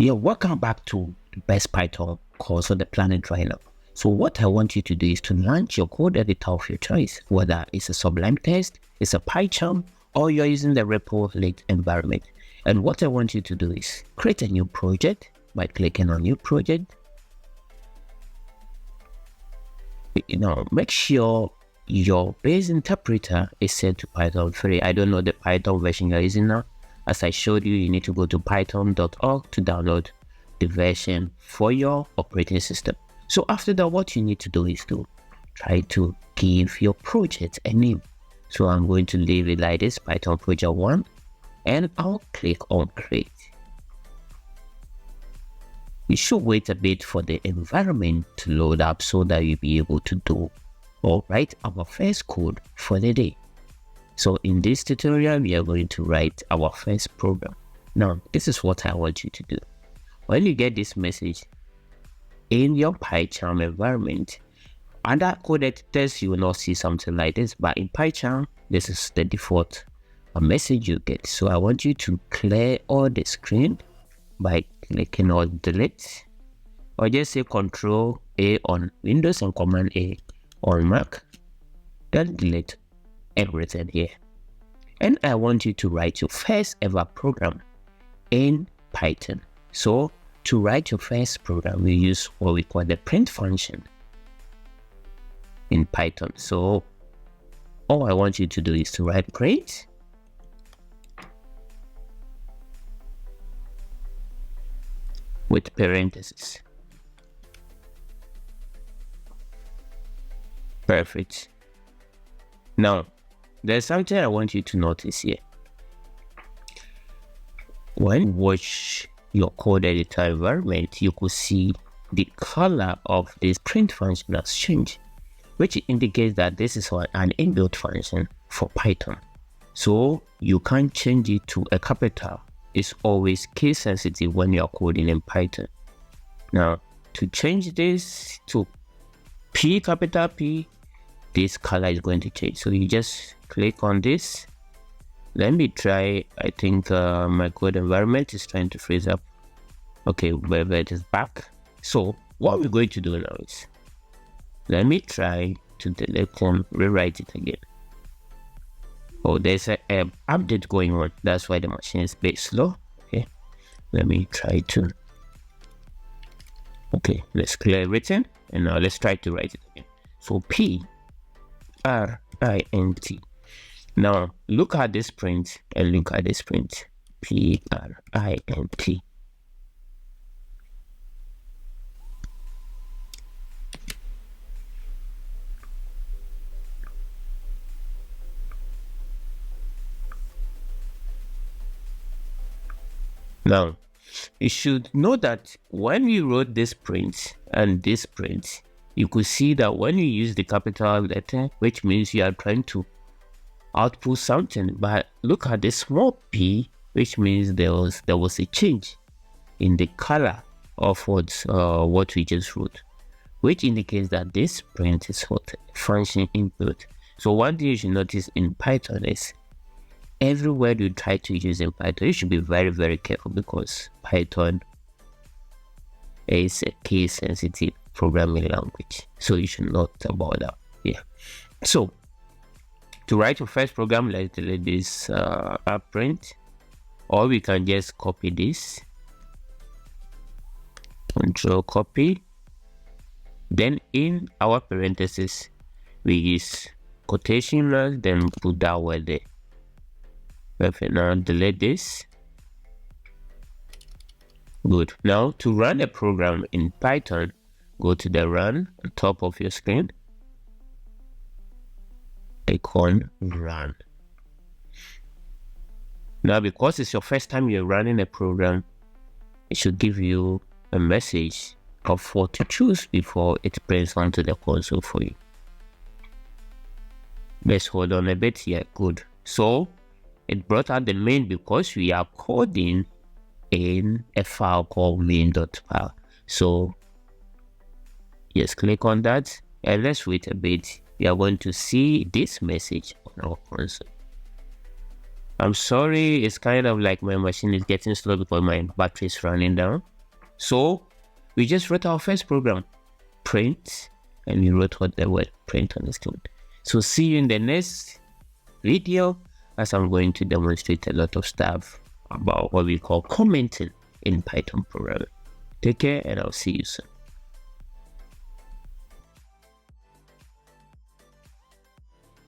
Yeah, welcome back to the best Python course on the planet right now. So what I want you to do is to launch your code editor of your choice, whether it's a Sublime Text, it's a PyCharm, or you're using the REPL environment. And what I want you to do is create a new project by clicking on New Project. Make sure your base interpreter is set to Python 3. I don't know the Python version you're using now. As I showed you, you need to go to python.org to download the version for your operating system. So after that, what you need to do is to try to give your project a name. So I'm going to leave it like this, Python project 1, and I'll click on create. You should wait a bit for the environment to load up so that you'll be able to do or write our first code for the day. So in this tutorial, we are going to write our first program. Now, this is what I want you to do. When you get this message in your PyCharm environment, under code editors, you will not see something like this, but in PyCharm, this is the default message you get. So I want you to clear all the screen by clicking on delete, or just say Control A on Windows and Command A on Mac, then delete everything here. And I want you to write your first ever program in Python. So to write your first program, we use what we call the print function in Python. So all I want you to do is to write print with parentheses. Perfect. Now, there's something I want you to notice here. When you watch your code editor environment, you could see the color of this print function has changed, which indicates that this is an inbuilt function for Python. So you can't change it to a capital. It's always case sensitive when you're coding in Python. Now, to change this to P, capital P, this color is going to change. So you just click on this. Let me try. I think my code environment is trying to freeze up. Okay, wherever it is back. So what we're going to do now is, let me try to delete and rewrite it again. Oh, there's a update going on. That's why the machine is a bit slow. Okay, let me try to. Okay, let's clear everything, and now let's try to write it again. So P R I N T. Now look at this print and look at this print. P R I N T. Now you should know that when we wrote this print and this print, you could see that when you use the capital letter, which means you are trying to output something, but look at the small p, which means there was a change in the color of what we just wrote, which indicates that this print is what function input. So one thing you should notice in Python is every word you try to use in Python, you should be very, very careful, because Python is a case sensitive programming language. So you should note about that. Yeah. So to write your first program, let's delete this print, or we can just copy this. Control copy. Then in our parentheses, we use quotation marks, then put that word there. Perfect. Now delete this. Good. Now to run a program in Python, go to the run on top of your screen. Click on run. Now, because it's your first time you're running a program, it should give you a message of what to choose before it prints onto the console for you. Let's hold on a bit here. Good. So it brought out the main because we are coding in a file called main.py. So yes, click on that and let's wait a bit. We are going to see this message on our console. I'm sorry, it's kind of like my machine is getting slow because my battery is running down. So we just wrote our first program, print, and we wrote what the word print on the screen. So see you in the next video, as I'm going to demonstrate a lot of stuff about what we call commenting in Python programming. Take care, and I'll see you soon.